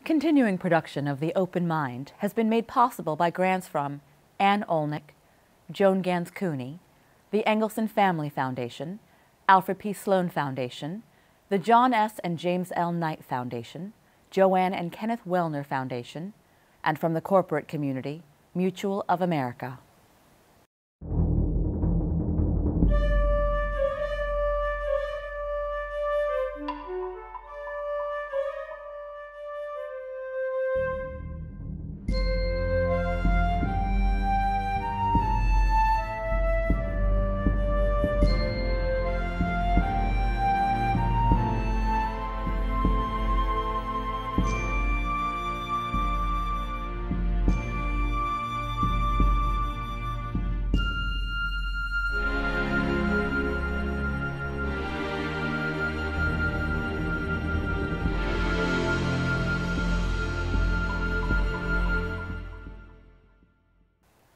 Continuing production of The Open Mind has been made possible by grants from Ann Olnick, Joan Gans Cooney, the Engelson Family Foundation, Alfred P. Sloan Foundation, the John S. and James L. Knight Foundation, Joanne and Kenneth Wellner Foundation, and from the corporate community, Mutual of America.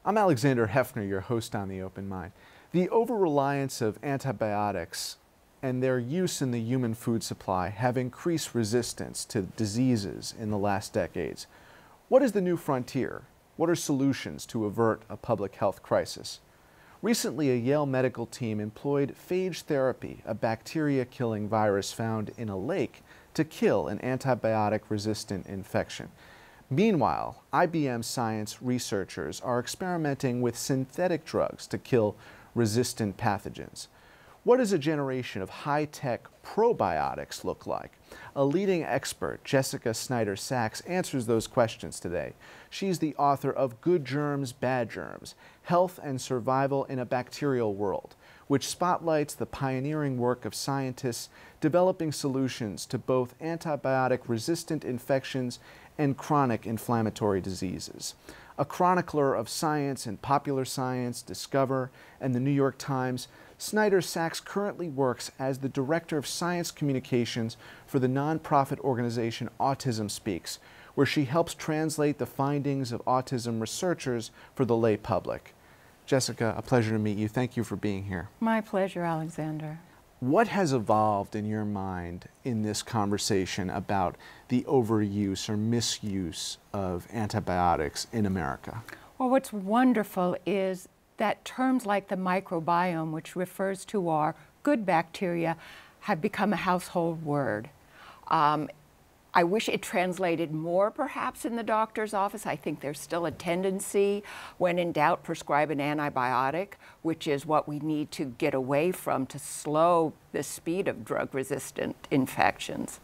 I'm Alexander Heffner, your host on The Open Mind. The over-reliance of antibiotics and their use in the human food supply have increased resistance to diseases in the last decades. What is the new frontier? What are solutions to avert a public health crisis? Recently, a Yale medical team employed phage therapy, a bacteria-killing virus found in a lake, to kill an antibiotic-resistant infection. Meanwhile, IBM science researchers are experimenting with synthetic drugs to kill resistant pathogens. What does a generation of high-tech probiotics look like? A leading expert, Jessica Snyder Sachs, answers those questions today. She's the author of Good Germs, Bad Germs: Health and Survival in a Bacterial World, which spotlights the pioneering work of scientists developing solutions to both antibiotic-resistant infections and chronic inflammatory diseases. A chronicler of science and popular science, Discover, and the New York Times, Snyder Sachs currently works as the Director of Science Communications for the nonprofit organization Autism Speaks, where she helps translate the findings of autism researchers for the lay public. Jessica, a pleasure to meet you. Thank you for being here. My pleasure, Alexander. What has evolved in your mind in this conversation about the overuse or misuse of antibiotics in America? Well, what's wonderful is that terms like the microbiome, which refers to our good bacteria, have become a household word. I wish it translated more, perhaps, in the doctor's office. I think there's still a tendency, when in doubt, prescribe an antibiotic, which is what we need to get away from to slow the speed of drug-resistant infections.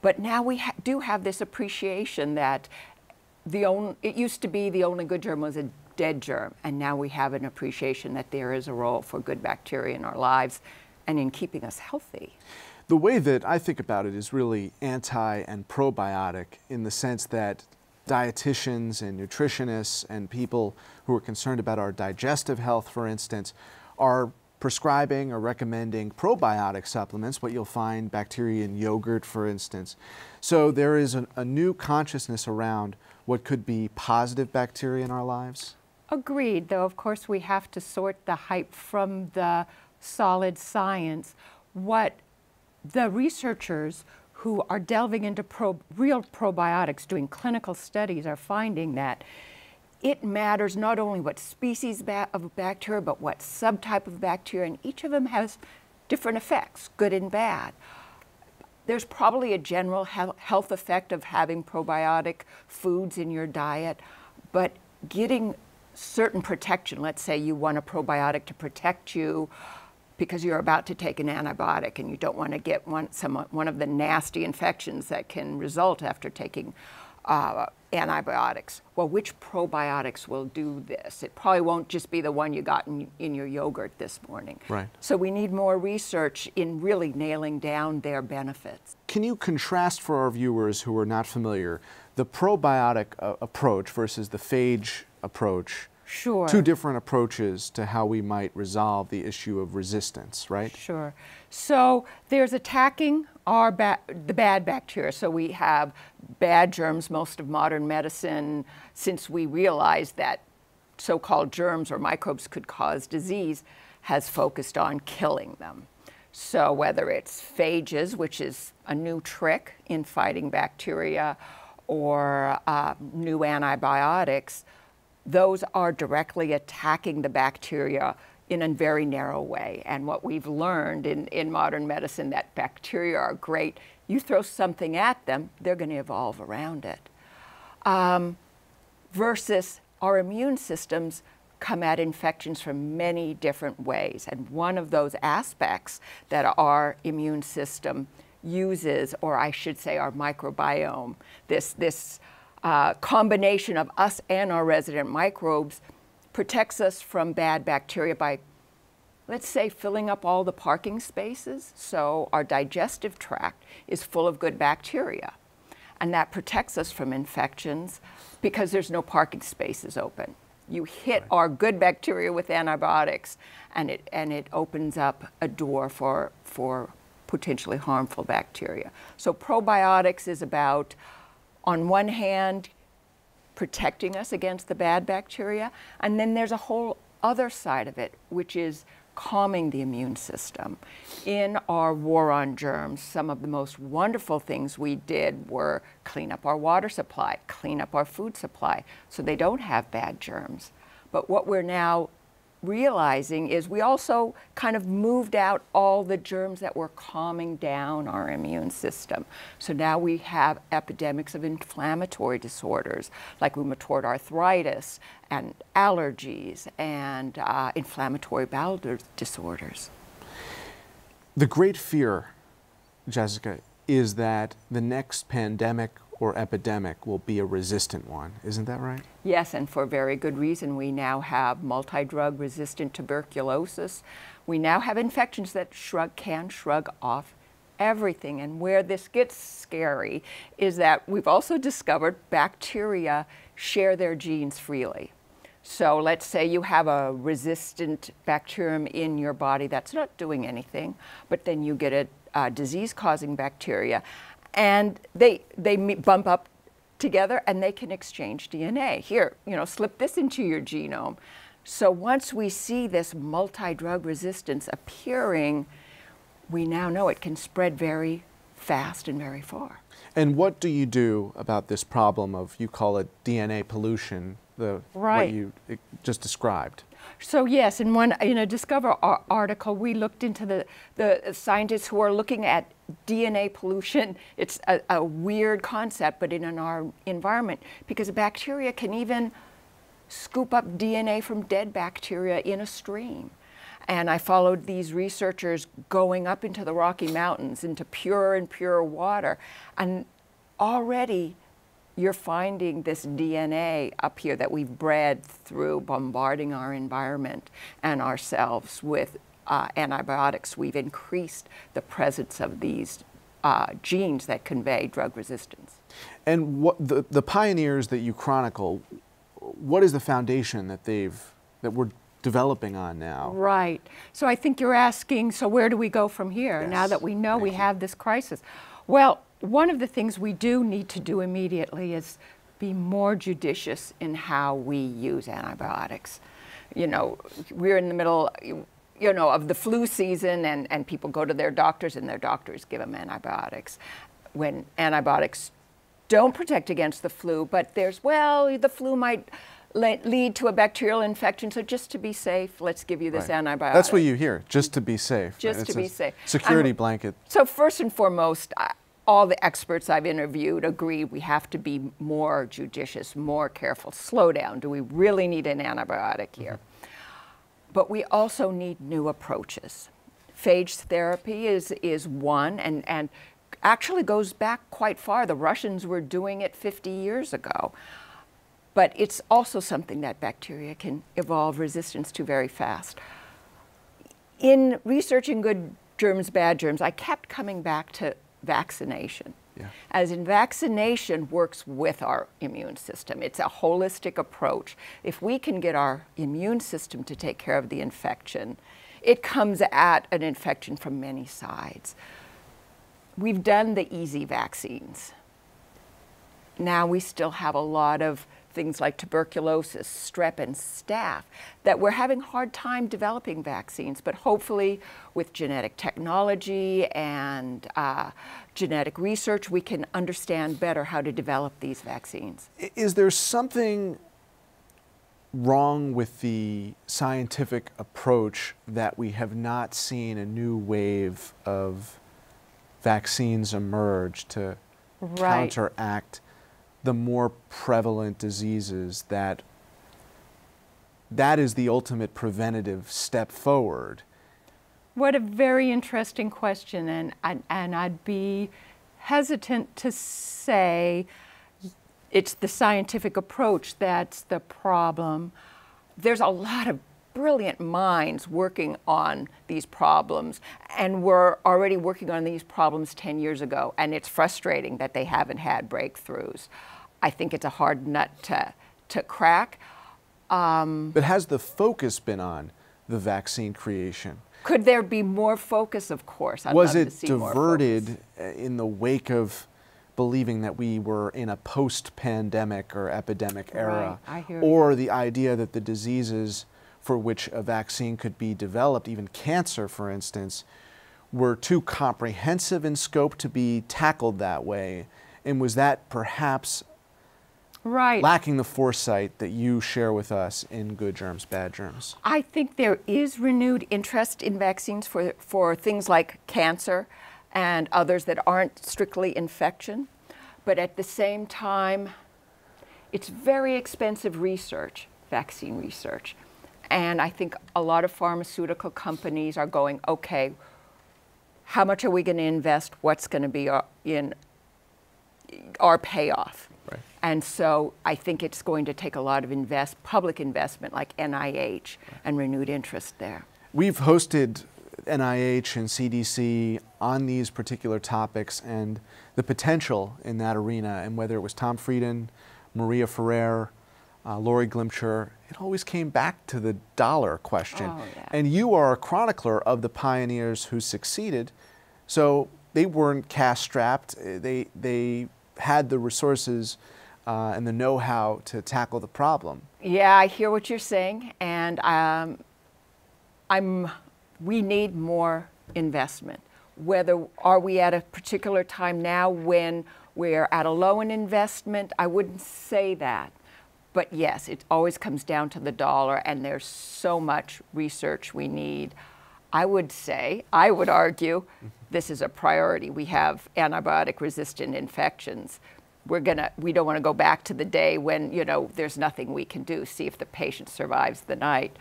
But now we do have this appreciation that it used to be the only good germ was a dead germ, and now we have an appreciation that there is a role for good bacteria in our lives and in keeping us healthy. The way that I think about it is really anti and probiotic, in the sense that dietitians and nutritionists and people who are concerned about our digestive health, for instance, are prescribing or recommending probiotic supplements, what you'll find bacteria in yogurt, for instance. So there is a new consciousness around what could be positive bacteria in our lives. Agreed, though of course we have to sort the hype from the solid science. What the researchers who are delving into real probiotics, doing clinical studies, are finding that it matters not only what species of bacteria, but what subtype of bacteria, and each of them has different effects, good and bad. There's probably a general health effect of having probiotic foods in your diet, but getting certain protection, let's say you want a probiotic to protect you because you're about to take an antibiotic and you don't want to get one of the nasty infections that can result after taking antibiotics. Well, which probiotics will do this? It probably won't just be the one you got in your yogurt this morning. Right. So we need more research in really nailing down their benefits. Can you contrast for our viewers who are not familiar the probiotic approach versus the phage approach? Sure. Two different approaches to how we might resolve the issue of resistance, right? Sure. So there's attacking the bad bacteria. So we have bad germs. Most of modern medicine, since we realized that so-called germs or microbes could cause disease, has focused on killing them. So whether it's phages, which is a new trick in fighting bacteria, or new antibiotics, those are directly attacking the bacteria in a very narrow way. And what we've learned in modern medicine, that bacteria are great. You throw something at them, they're going to evolve around it. Versus our immune systems come at infections from many different ways. And one of those aspects that our immune system uses, or I should say our microbiome, this combination of us and our resident microbes, protects us from bad bacteria by, let's say, filling up all the parking spaces. So our digestive tract is full of good bacteria. And that protects us from infections because there's no parking spaces open. You hit our good bacteria with antibiotics, and it opens up a door for potentially harmful bacteria. So probiotics is about, on one hand, protecting us against the bad bacteria, and then there's a whole other side of it, which is calming the immune system. In our war on germs, some of the most wonderful things we did were clean up our water supply, clean up our food supply, so they don't have bad germs. But what we're now realizing is we also kind of moved out all the germs that were calming down our immune system. So now we have epidemics of inflammatory disorders like rheumatoid arthritis and allergies and inflammatory bowel disorders. The great fear, Jessica, is that the next pandemic or epidemic will be a resistant one. Isn't that right? Yes, and for very good reason. We now have multi-drug resistant tuberculosis. We now have infections that can shrug off everything. And where this gets scary is that we've also discovered bacteria share their genes freely. So let's say you have a resistant bacterium in your body that's not doing anything, but then you get a disease-causing bacteria, and they bump up together and they can exchange DNA. Here, slip this into your genome. So once we see this multi-drug resistance appearing, we now know it can spread very fast and very far. And what do you do about this problem of, you call it DNA pollution, what you just described? So yes, in a Discover article, we looked into the scientists who are looking at DNA pollution. It's a weird concept, but in our environment, because bacteria can even scoop up DNA from dead bacteria in a stream. And I followed these researchers going up into the Rocky Mountains, into purer and purer water, and already you're finding this DNA up here that we've bred through bombarding our environment and ourselves with antibiotics. We've increased the presence of these genes that convey drug resistance. And what the pioneers that you chronicle, what is the foundation that we're developing on now? Right. So I think you're asking, so where do we go from here, Yes. now that we know we have this crisis? Well, one of the things we do need to do immediately is be more judicious in how we use antibiotics. We're in the middle, of the flu season, and people go to their doctors and their doctors give them antibiotics. When antibiotics don't protect against the flu, but the flu might lead to a bacterial infection, so just to be safe, let's give you this antibiotic. That's what you hear, just to be safe. Just to be safe. Security blanket. So first and foremost, all the experts I've interviewed agree we have to be more judicious, more careful, slow down. Do we really need an antibiotic here? But we also need new approaches. Phage therapy is one, and actually goes back quite far. The Russians were doing it 50 years ago. But it's also something that bacteria can evolve resistance to very fast. In researching good germs, bad germs, I kept coming back to vaccination. Yeah. As in, vaccination works with our immune system. It's a holistic approach. If we can get our immune system to take care of the infection, it comes at an infection from many sides. We've done the easy vaccines. now we still have a lot of things like tuberculosis, strep, and staph that we're having a hard time developing vaccines. But hopefully with genetic technology and genetic research, we can understand better how to develop these vaccines. Is there something wrong with the scientific approach that we have not seen a new wave of vaccines emerge to counteract the more prevalent diseases that is the ultimate preventative step forward? What a very interesting question, and I'd be hesitant to say it's the scientific approach that's the problem. There's a lot of brilliant minds working on these problems, and we're already working on these problems 10 years ago, and it's frustrating that they haven't had breakthroughs. I think it's a hard nut to crack. But has the focus been on the vaccine creation? Could there be more focus? Of course. Was it diverted in the wake of believing that we were in a post-pandemic or epidemic era? Right, I hear or you. the idea that the diseases for which a vaccine could be developed, even cancer for instance, were too comprehensive in scope to be tackled that way? And was that perhaps lacking the foresight that you share with us in Good Germs, Bad Germs? I think there is renewed interest in vaccines for things like cancer and others that aren't strictly infection. But at the same time, it's very expensive research, vaccine research. And I think a lot of pharmaceutical companies are going, okay, how much are we going to invest? What's going to be our payoff? Right. And so I think it's going to take a lot of public investment like NIH and renewed interest there. We've hosted NIH and CDC on these particular topics and the potential in that arena, and whether it was Tom Frieden, Maria Ferrer, Lori Glimcher, it always came back to the dollar question. Oh, yeah. And you are a chronicler of the pioneers who succeeded, so they weren't cash-strapped. They had the resources and the know-how to tackle the problem. Yeah, I hear what you're saying, and we need more investment. Are we at a particular time now when we're at a low in investment? I wouldn't say that. But yes, it always comes down to the dollar, and there's so much research we need. I would argue, this is a priority. We have antibiotic-resistant infections. We don't want to go back to the day when, there's nothing we can do, see if the patient survives the night.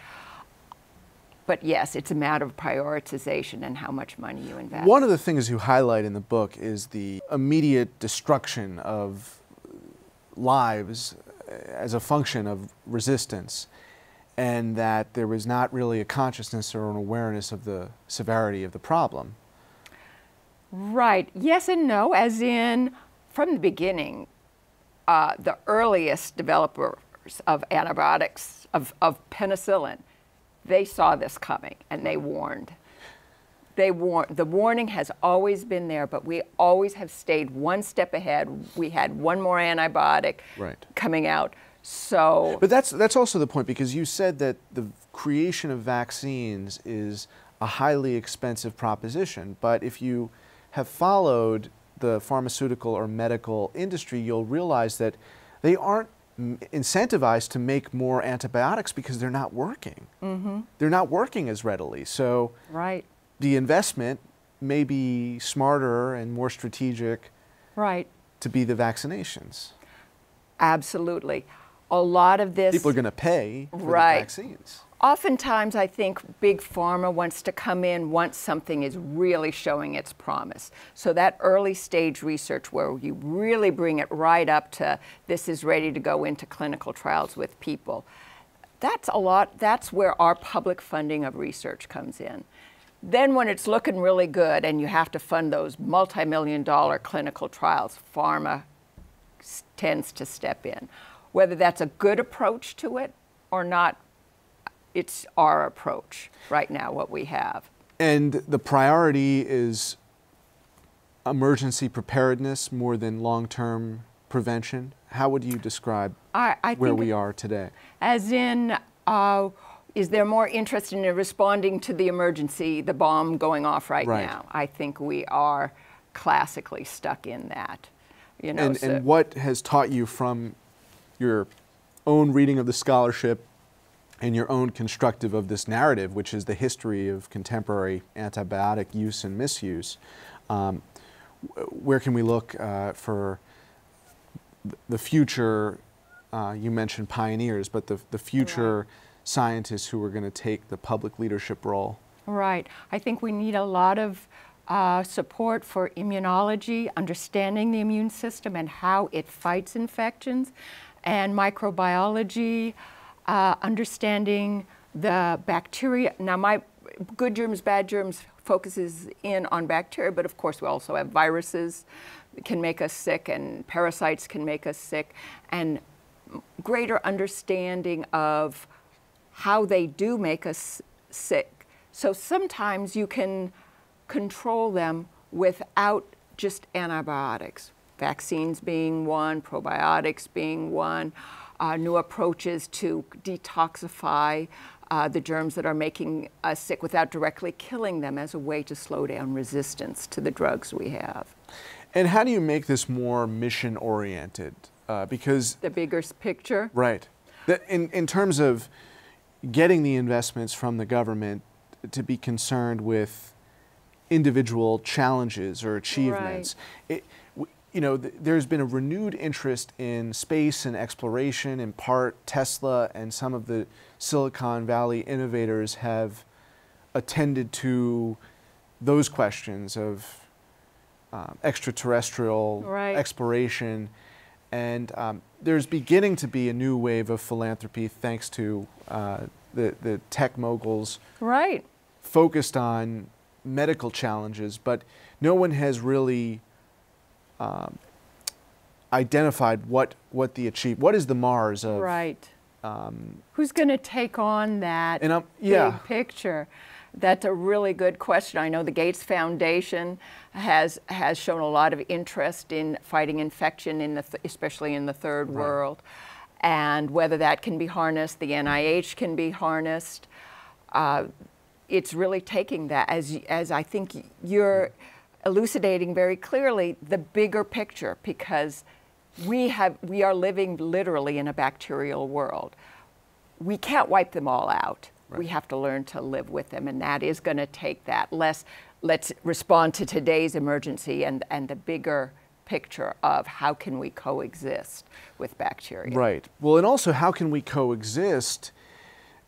But yes, it's a matter of prioritization and how much money you invest. One of the things you highlight in the book is the immediate destruction of lives as a function of resistance, and that there was not really a consciousness or an awareness of the severity of the problem. Right. Yes and no, as in, from the beginning, the earliest developers of antibiotics, of penicillin, they saw this coming and they warned. The warning has always been there, but we always have stayed one step ahead. We had one more antibiotic coming out. So, but that's also the point, because you said that the creation of vaccines is a highly expensive proposition. But if you have followed the pharmaceutical or medical industry, you'll realize that they aren't incentivized to make more antibiotics because they're not working. Mm-hmm. They're not working as readily. So the investment may be smarter and more strategic to be the vaccinations. Absolutely. A lot of this... People are going to pay for the vaccines. Oftentimes, I think big pharma wants to come in once something is really showing its promise. So that early stage research where you really bring it right up to this is ready to go into clinical trials with people, that's where our public funding of research comes in. Then when it's looking really good and you have to fund those multi-million-dollar clinical trials, pharma tends to step in. Whether that's a good approach to it or not, it's our approach right now, what we have. And the priority is emergency preparedness more than long-term prevention? How would you describe I where think we are today? As in, is there more interest in responding to the emergency, the bomb going off right now? I think we are classically stuck in that. You know, and what has taught you from your own reading of the scholarship and your own constructive of this narrative, which is the history of contemporary antibiotic use and misuse, where can we look for the future? You mentioned pioneers, but the future scientists who are going to take the public leadership role. Right. I think we need a lot of support for immunology, understanding the immune system and how it fights infections, and microbiology, understanding the bacteria. Now, my good germs, bad germs focuses in on bacteria, but of course we also have viruses that can make us sick, and parasites can make us sick, and greater understanding of how they do make us sick. So sometimes you can control them without just antibiotics. Vaccines being one, probiotics being one, new approaches to detoxify the germs that are making us sick without directly killing them as a way to slow down resistance to the drugs we have. And how do you make this more mission-oriented? Because the bigger picture? Right. In terms of getting the investments from the government to be concerned with individual challenges or achievements. There's been a renewed interest in space and exploration. In part, Tesla and some of the Silicon Valley innovators have attended to those questions of extraterrestrial exploration. And there's beginning to be a new wave of philanthropy thanks to the tech moguls focused on medical challenges, but no one has really identified what is the Mars of who's going to take on that big picture. That's a really good question. I know the Gates Foundation has shown a lot of interest in fighting infection, especially in the third world, and whether that can be harnessed, the NIH can be harnessed. It's really taking that, as I think you're elucidating very clearly, the bigger picture, because we are living literally in a bacterial world. We can't wipe them all out. We have to learn to live with them, and that is going to take that. Let's respond to today's emergency and the bigger picture of how can we coexist with bacteria. Right. Well, and also how can we coexist?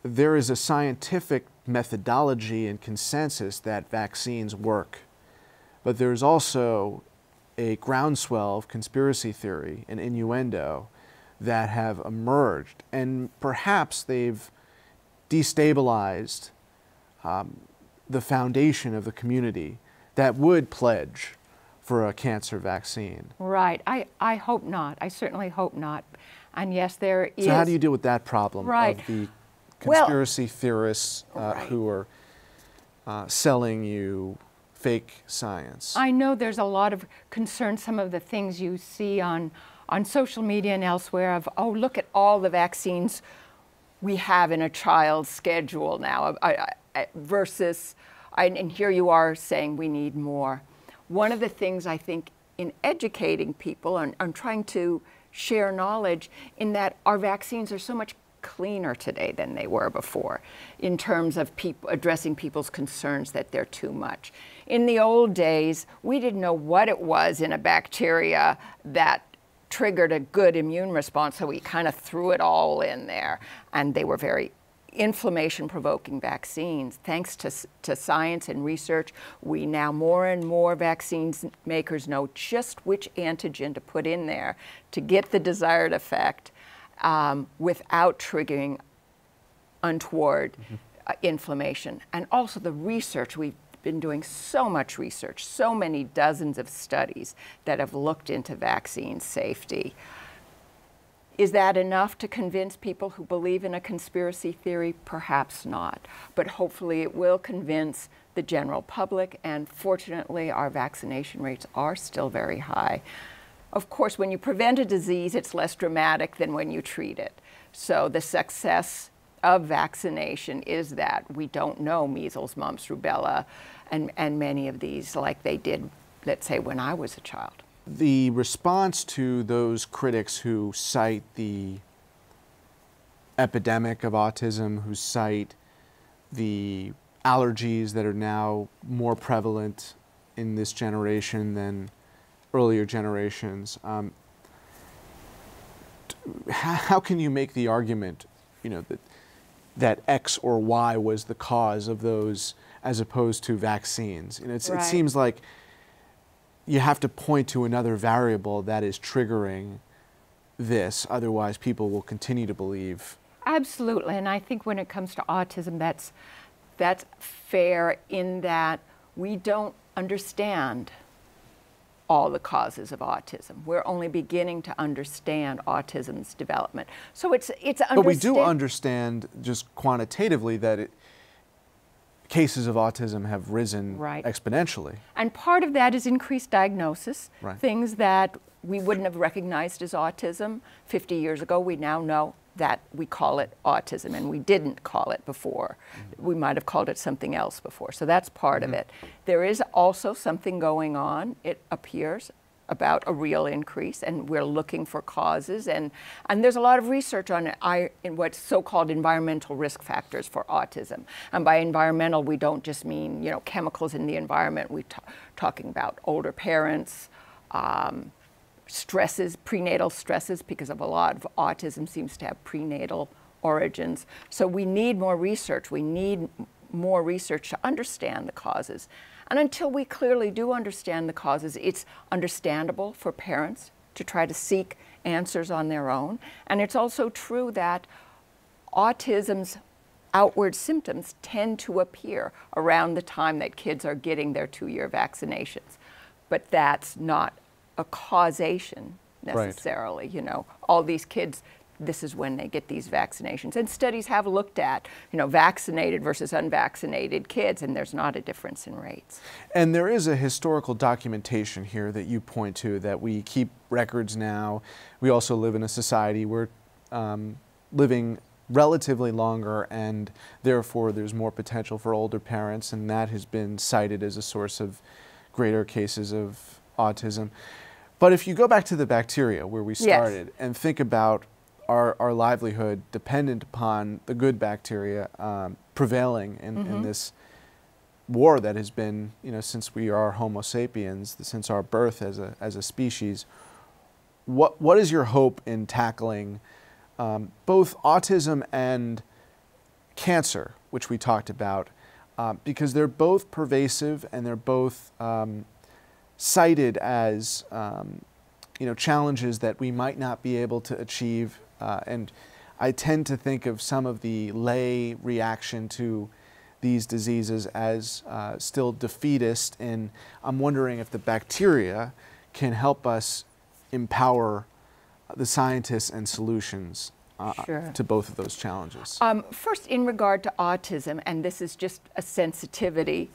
There is a scientific methodology and consensus that vaccines work, but there's also a groundswell of conspiracy theory and innuendo that have emerged, and perhaps they've destabilized the foundation of the community that would pledge for a cancer vaccine. Right. I hope not. I certainly hope not. And yes, there is. So how do you deal with that problem of the conspiracy theorists who are selling you fake science? I know there's a lot of concern, some of the things you see on social media and elsewhere of, oh, look at all the vaccines we have in a child's schedule now, versus, and here you are saying we need more. One of the things I think in educating people, and I'm trying to share knowledge in that our vaccines are so much cleaner today than they were before in terms of addressing people's concerns that they're too much. In the old days, we didn't know what it was in a bacteria that triggered a good immune response, so we kind of threw it all in there. And they were very inflammation-provoking vaccines. Thanks to science and research, we now more and more vaccines makers know just which antigen to put in there to get the desired effect without triggering untoward inflammation. And also the research, we've been doing so much research, so many dozens of studies that have looked into vaccine safety. Is that enough to convince people who believe in a conspiracy theory? Perhaps not. But hopefully it will convince the general public, and fortunately our vaccination rates are still very high. Of course, when you prevent a disease, it's less dramatic than when you treat it. So the success of vaccination is that we don't know measles, mumps, rubella, and many of these like they did, let's say, when I was a child. The response to those critics who cite the epidemic of autism, who cite the allergies that are now more prevalent in this generation than earlier generations, how can you make the argument, you know, that X or Y was the cause of those as opposed to vaccines? You know, it seems like you have to point to another variable that is triggering this, otherwise people will continue to believe. Absolutely, and I think when it comes to autism, that's fair in that we don't understand all the causes of autism. We're only beginning to understand autism's development. So it's But we do understand just quantitatively that cases of autism have risen exponentially. And part of that is increased diagnosis. Right. Things that we wouldn't have recognized as autism 50 years ago, we now know that we call it autism, and we didn't call it before. We might have called it something else before. So that's part of it. There is also something going on, it appears, about a real increase, and we're looking for causes. And there's a lot of research on in what's so-called environmental risk factors for autism. And by environmental, we don't just mean, you know, chemicals in the environment. We're talking about older parents, stresses, prenatal stresses, because of a lot of autism seems to have prenatal origins. So we need more research. We need more research to understand the causes. And until we clearly do understand the causes, it's understandable for parents to try to seek answers on their own. And it's also true that autism's outward symptoms tend to appear around the time that kids are getting their 2-year vaccinations. But that's not a causation necessarily. You know, all these kids, this is when they get these vaccinations. And studies have looked at, you know, vaccinated versus unvaccinated kids, and there's not a difference in rates. And there is a historical documentation here that you point to, that we keep records now. We also live in a society where living relatively longer, and therefore there's more potential for older parents, and that has been cited as a source of greater cases of autism. But if you go back to the bacteria where we started and think about our livelihood dependent upon the good bacteria prevailing in this war that has been, you know, since we are Homo sapiens, since our birth as a species, what is your hope in tackling both autism and cancer, which we talked about, because they're both pervasive and they're both cited as you know, challenges that we might not be able to achieve, and I tend to think of some of the lay reaction to these diseases as still defeatist, and I'm wondering if the bacteria can help us empower the scientists and solutions to both of those challenges. First, in regard to autism, and this is just a sensitivity,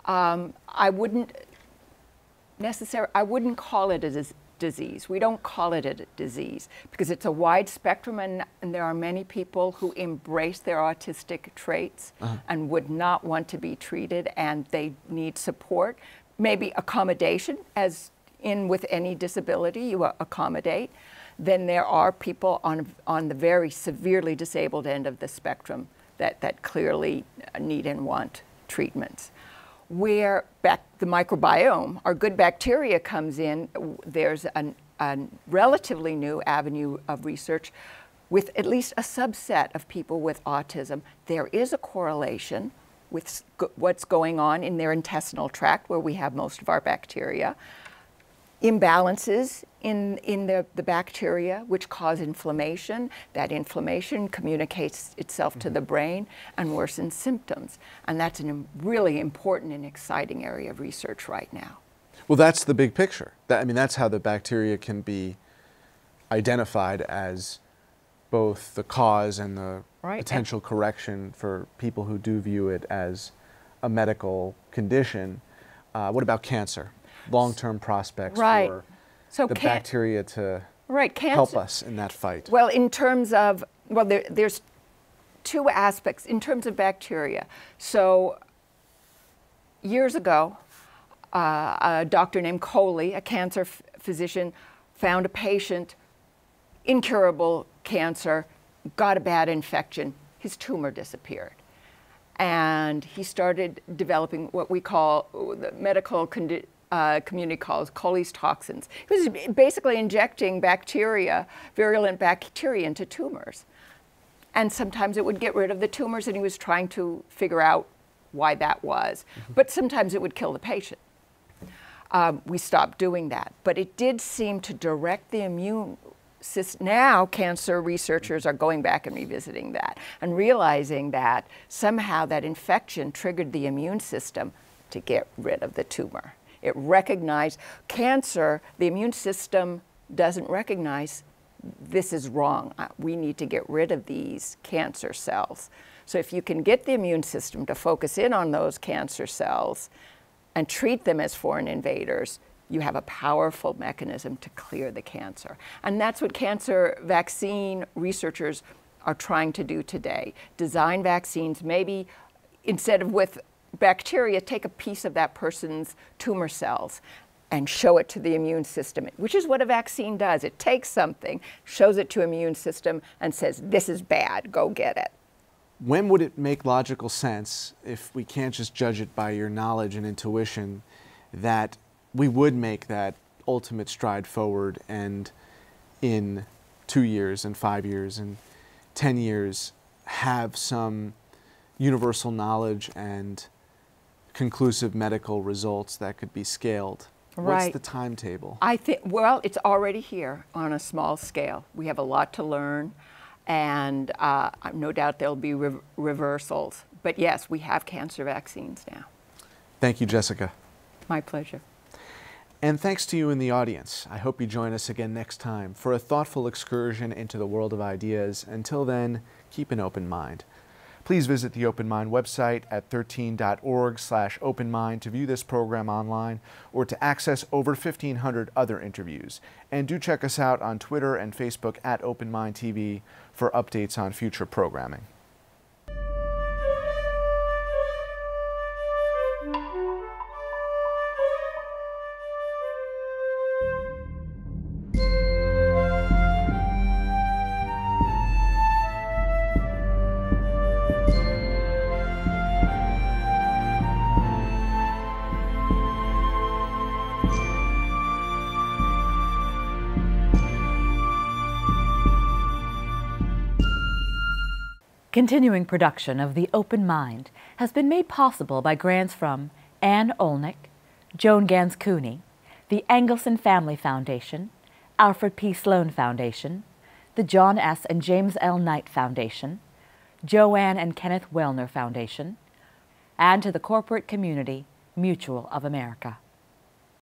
I wouldn't call it a disease. We don't call it a disease because it's a wide spectrum, and there are many people who embrace their autistic traits and would not want to be treated, and they need support, maybe accommodation, as in with any disability, you accommodate. Then there are people on the very severely disabled end of the spectrum that clearly need and want treatments. Where the microbiome, our good bacteria, comes in, there's a relatively new avenue of research with at least a subset of people with autism. There is a correlation with what's going on in their intestinal tract, where we have most of our bacteria, imbalances in the bacteria which cause inflammation. That inflammation communicates itself to the brain and worsens symptoms. And that's a really important and exciting area of research right now. Well, that's the big picture. I mean, that's how the bacteria can be identified as both the cause and the potential correction for people who do view it as a medical condition. What about cancer? Long-term prospects for So the bacteria to right, help us in that fight? Well, in terms of, well, there's two aspects in terms of bacteria. So years ago, a doctor named Coley, a cancer physician, found a patient, incurable cancer, got a bad infection. His tumor disappeared. And he started developing what we call, the medical community calls Coley's toxins. He was basically injecting bacteria, virulent bacteria, into tumors. And sometimes it would get rid of the tumors, and he was trying to figure out why that was. But sometimes it would kill the patient. We stopped doing that. But it did seem to direct the immune system. Now cancer researchers are going back and revisiting that and realizing that somehow that infection triggered the immune system to get rid of the tumor. It recognized cancer, the immune system doesn't recognize this is wrong. We need to get rid of these cancer cells. So if you can get the immune system to focus in on those cancer cells and treat them as foreign invaders, you have a powerful mechanism to clear the cancer. And that's what cancer vaccine researchers are trying to do today. Design vaccines, maybe instead of with bacteria, take a piece of that person's tumor cells and show it to the immune system, which is what a vaccine does. It takes something, shows it to the immune system, and says, this is bad, go get it. When would it make logical sense, if we can't just judge it by your knowledge and intuition, that we would make that ultimate stride forward and in 2 years and 5 years and 10 years have some universal knowledge and conclusive medical results that could be scaled? Right. What's the timetable? I think, well, it's already here on a small scale. We have a lot to learn, and no doubt there'll be reversals. But yes, we have cancer vaccines now. Thank you, Jessica. My pleasure. And thanks to you in the audience. I hope you join us again next time for a thoughtful excursion into the world of ideas. Until then, keep an open mind. Please visit the Open Mind website at 13.org/openmind to view this program online or to access over 1,500 other interviews. And do check us out on Twitter and Facebook at Open Mind TV for updates on future programming. Continuing production of The Open Mind has been made possible by grants from Anne Olnick, Joan Gans Cooney, the Engelson Family Foundation, Alfred P. Sloan Foundation, the John S. and James L. Knight Foundation, Joanne and Kenneth Wellner Foundation, and to the corporate community Mutual of America.